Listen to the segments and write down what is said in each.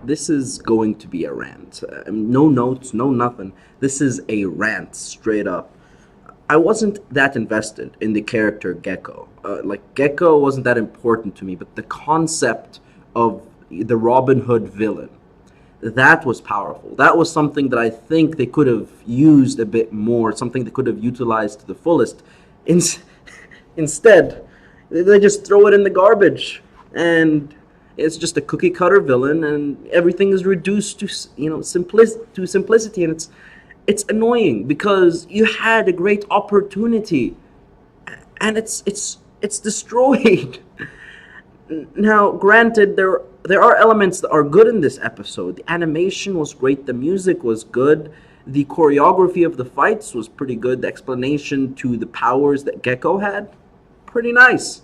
This is going to be a rant. No notes, no nothing. This is a rant, straight up. I wasn't that invested in the character Gecko. Gecko wasn't that important to me, but the concept of the Robin Hood villain, that was powerful. That was something that I think they could have used a bit more, something they could have utilized to the fullest. In- Instead, they just throw it in the garbage, and it's just a cookie cutter villain, and everything is reduced to simplicity, and it's annoying because you had a great opportunity, and it's destroyed. Now, granted, there are elements that are good in this episode. The animation was great, the music was good, the choreography of the fights was pretty good. The explanation to the powers that Gecko had, pretty nice.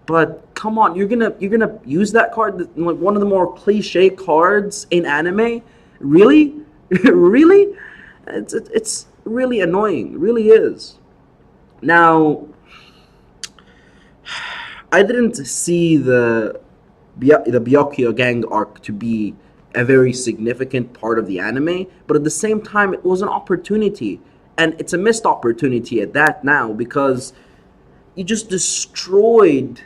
But come on, you're gonna use that card, like one of the more cliche cards in anime? Really, really? It's really annoying. It really is. Now, I didn't see the Byakuya gang arc to be a very significant part of the anime, but at the same time, it was an opportunity, and it's a missed opportunity at that now because you just destroyed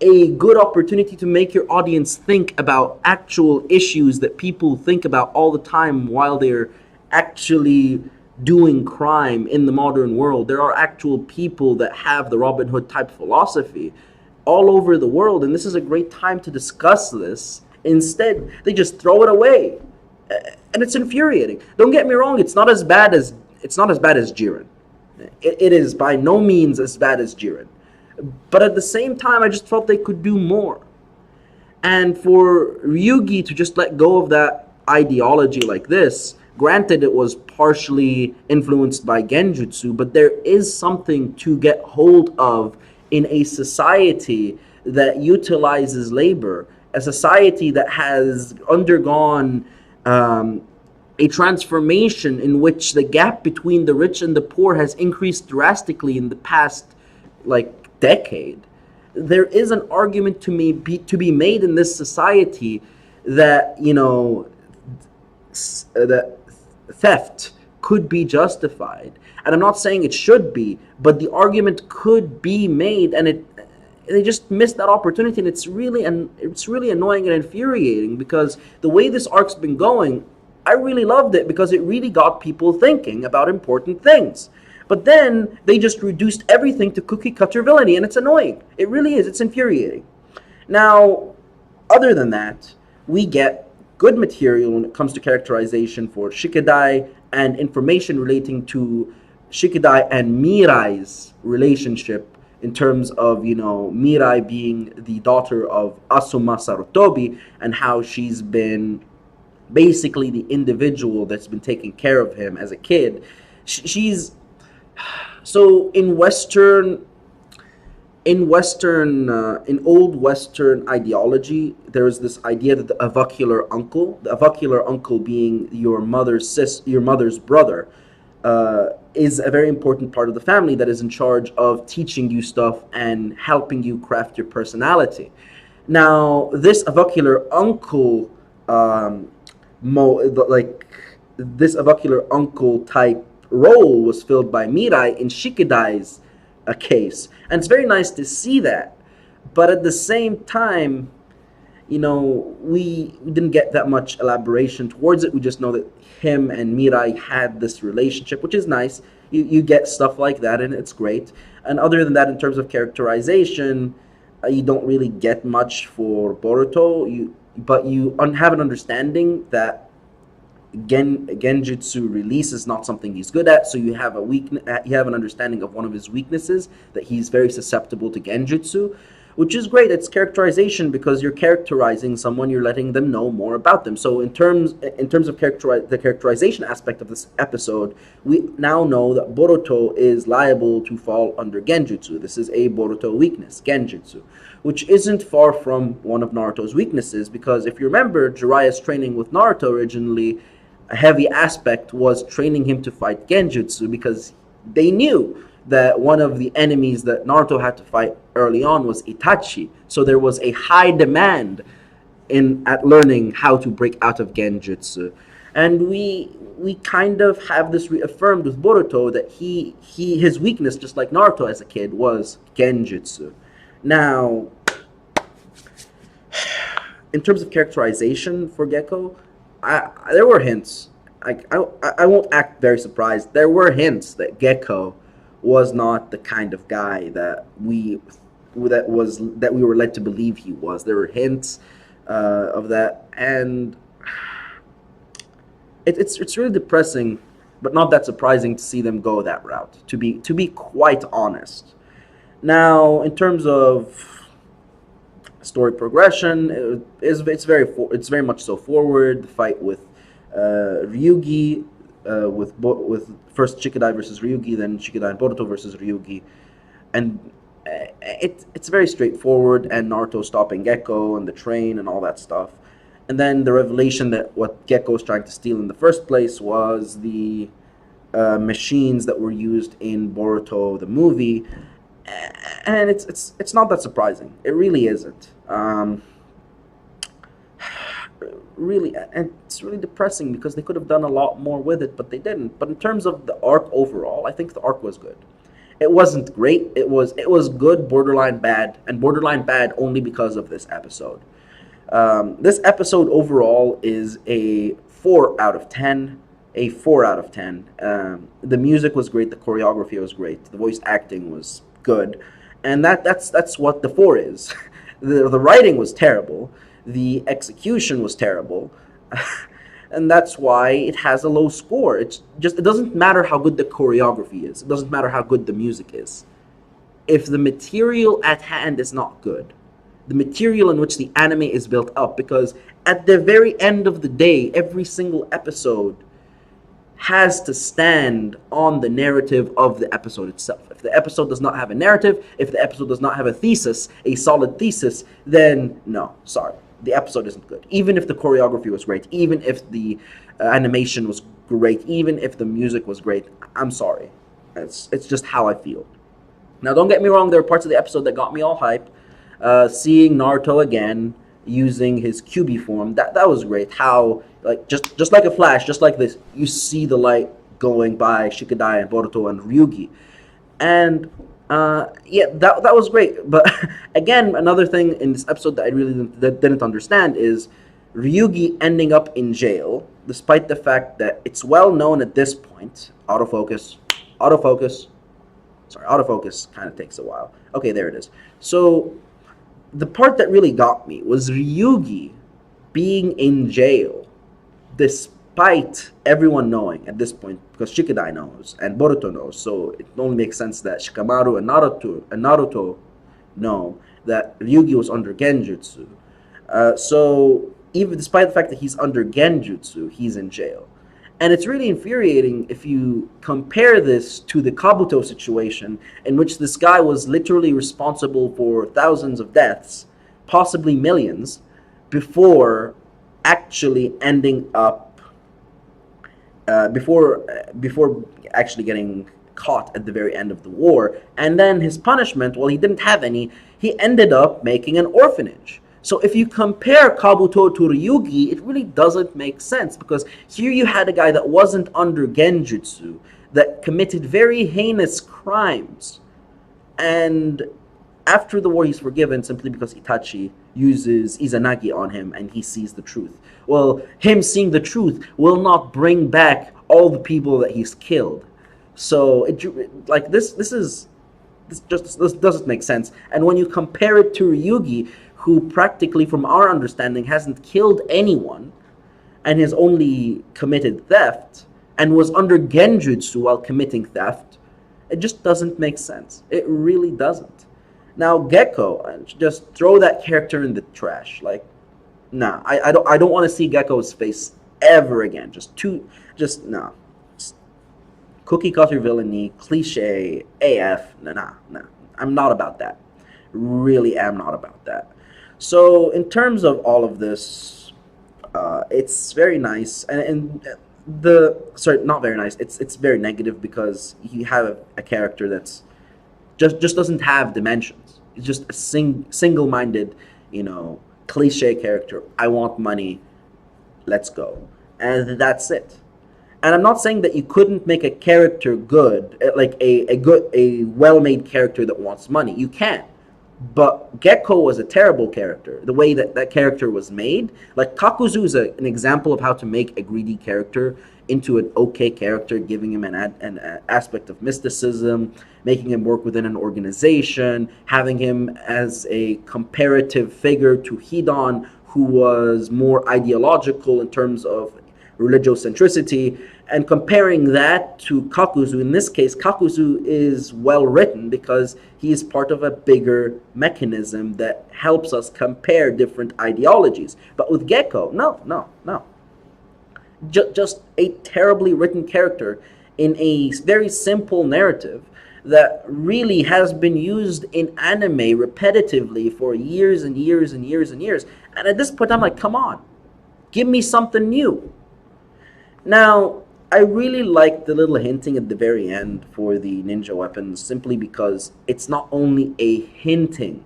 a good opportunity to make your audience think about actual issues that people think about all the time while they're actually doing crime in the modern world. There are actual people that have the Robin Hood type philosophy all over the world, and this is a great time to discuss this. Instead, they just throw it away, and it's infuriating. Don't get me wrong; it's not as bad as Jiren. It is by no means as bad as Jiren, but at the same time, I just felt they could do more. And for Ryugi to just let go of that ideology like this, granted it was partially influenced by Genjutsu, but there is something to get hold of in a society that utilizes labor, a society that has undergone a transformation in which the gap between the rich and the poor has increased drastically in the past decade. There is an argument to be made in this society that that theft could be justified, and I'm not saying it should be, but the argument could be made, and they just missed that opportunity, and it's really annoying and infuriating because the way this arc's been going, I really loved it because it really got people thinking about important things. But then they just reduced everything to cookie cutter villainy, and it's annoying. It really is. It's infuriating. Now, other than that, we get good material when it comes to characterization for Shikidai and information relating to Shikidai and Mirai's relationship in terms of, Mirai being the daughter of Asuma Sarutobi and how she's been basically the individual that's been taking care of him as a kid. She's so in old Western ideology, there is this idea that the avuncular uncle being your mother's brother, is a very important part of the family that is in charge of teaching you stuff and helping you craft your personality. Now, this avuncular uncle, this avuncular uncle type role was filled by Mirai in Shikidai's case, and it's very nice to see that. But at the same time, we didn't get that much elaboration towards it. We just know that him and Mirai had this relationship, which is nice. You get stuff like that, and it's great. And other than that, in terms of characterization, you don't really get much for Boruto. But you have an understanding that Genjutsu release is not something he's good at, so you have an understanding of one of his weaknesses, that he's very susceptible to Genjutsu, which is great. It's characterization because you're characterizing someone, you're letting them know more about them. So in terms of the characterization aspect of this episode, we now know that Boruto is liable to fall under Genjutsu. This is a Boruto weakness, Genjutsu, which isn't far from one of Naruto's weaknesses, because if you remember, Jiraiya's training with Naruto originally, a heavy aspect was training him to fight Genjutsu, because they knew that one of the enemies that Naruto had to fight early on was Itachi. So there was a high demand in at learning how to break out of genjutsu, and we kind of have this reaffirmed with Boruto that he his weakness, just like Naruto as a kid, was genjutsu. Now, in terms of characterization for Gecko, there were hints. I won't act very surprised. There were hints that Gecko was not the kind of guy that we were led to believe he was. There were hints of that, and it's really depressing, but not that surprising to see them go that route. To be quite honest. Now, in terms of story progression, it's very much so forward. The fight with Ryugi, with first Shikadai versus Ryugi, then Shikadai and Boruto versus Ryugi, and it's very straightforward. And Naruto stopping Gecko and the train and all that stuff, and then the revelation that what Gecko was trying to steal in the first place was the machines that were used in Boruto the movie, and it's not that surprising. It really isn't. Really, and it's really depressing because they could have done a lot more with it, but they didn't. But in terms of the arc overall, I think the arc was good. It wasn't great. It was good, borderline bad, and borderline bad only because of this episode. This episode overall is a 4 out of 10. A 4 out of 10. The music was great. The choreography was great. The voice acting was good, and that's what the 4 is. The writing was terrible. The execution was terrible. And that's why it has a low score. It doesn't matter how good the choreography is. It doesn't matter how good the music is. If the material at hand is not good, the material in which the anime is built up, because at the very end of the day, every single episode has to stand on the narrative of the episode itself. If the episode does not have a narrative, if the episode does not have a thesis, a solid thesis, then no, sorry. The episode isn't good. Even if the choreography was great, even if the animation was great, even if the music was great, I'm sorry. It's just how I feel. Now, don't get me wrong, there were parts of the episode that got me all hype. Seeing Naruto again using his QB form, that was great. How, like, just like a flash, just like this, you see the light going by Shikadai and Boruto and Ryugi. And yeah, that was great. But again, another thing in this episode that I really didn't understand is Ryugi ending up in jail, despite the fact that it's well known at this point. Autofocus. Sorry, autofocus kind of takes a while. Okay, there it is. So the part that really got me was Ryugi being in jail, despite everyone knowing at this point, because Shikadai knows and Boruto knows, so it only makes sense that Shikamaru and Naruto know that Ryugi was under Genjutsu. So even despite the fact that he's under Genjutsu, he's in jail. And it's really infuriating if you compare this to the Kabuto situation, in which this guy was literally responsible for thousands of deaths, possibly millions, before actually ending up before actually getting caught at the very end of the war. And then his punishment, well, he didn't have any. He ended up making an orphanage. So if you compare Kabuto to Ryugi, it really doesn't make sense, because here you had a guy that wasn't under Genjutsu, that committed very heinous crimes, and after the war he's forgiven simply because Itachi uses Izanagi on him and he sees the truth. Well, him seeing the truth will not bring back all the people that he's killed. So this doesn't make sense. And when you compare it to Ryugi, who practically, from our understanding, hasn't killed anyone and has only committed theft and was under Genjutsu while committing theft, it just doesn't make sense. It really doesn't. Now, Gecko, just throw that character in the trash. Like, nah, I don't want to see Gecko's face ever again. Nah. Cookie cutter villainy, cliche, AF, nah. I'm not about that. Really am not about that. So, in terms of all of this, it's very nice, and not very nice. It's very negative, because you have a character that's just doesn't have dimensions. It's just a single-minded, cliche character. I want money. Let's go. And that's it. And I'm not saying that you couldn't make a character good, like a well-made character that wants money. You can. But Gecko was a terrible character. The way that that character was made, like Kakuzu is an example of how to make a greedy character into an okay character, giving him an aspect of mysticism, making him work within an organization, having him as a comparative figure to Hidon, who was more ideological in terms of religiocentricity, and comparing that to Kakuzu. In this case, Kakuzu is well written because he is part of a bigger mechanism that helps us compare different ideologies. But with Gecko, no. Just a terribly written character in a very simple narrative that really has been used in anime repetitively for years and years and years and years. And at this point, I'm like, come on, give me something new. Now, I really like the little hinting at the very end for the ninja weapons simply because it's not only a hinting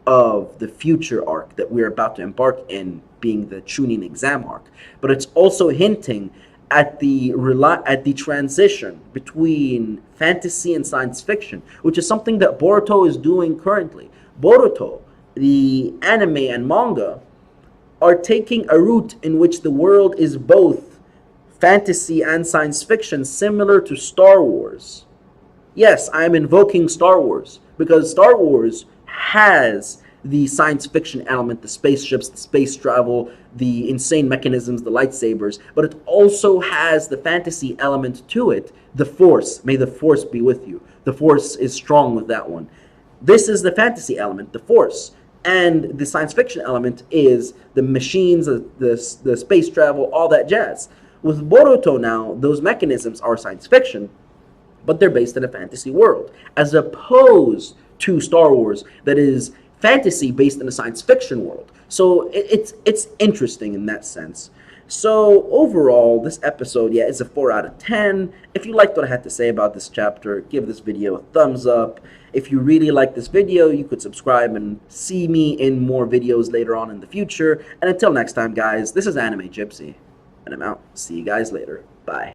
of the future arc that we're about to embark in, being the Chunin exam arc, but it's also hinting at the transition between fantasy and science fiction, which is something that Boruto is doing currently. Boruto, the anime and manga, are taking a route in which the world is both fantasy and science fiction, similar to Star Wars. Yes, I'm invoking Star Wars because Star Wars has the science fiction element, the spaceships, the space travel, the insane mechanisms, the lightsabers, but it also has the fantasy element to it. The Force, may the Force be with you. The Force is strong with that one. This is the fantasy element, the Force. And the science fiction element is the machines, the space travel, all that jazz. With Boruto now, those mechanisms are science fiction, but they're based in a fantasy world, as opposed to Star Wars, that is fantasy based in a science fiction world. So it's interesting in that sense. So overall, this episode, yeah, is a 4 out of 10. If you liked what I had to say about this chapter, give this video a thumbs up. If you really like this video, you could subscribe and see me in more videos later on in the future. And until next time, guys, this is Anime Gypsy, and I'm out. See you guys later. Bye.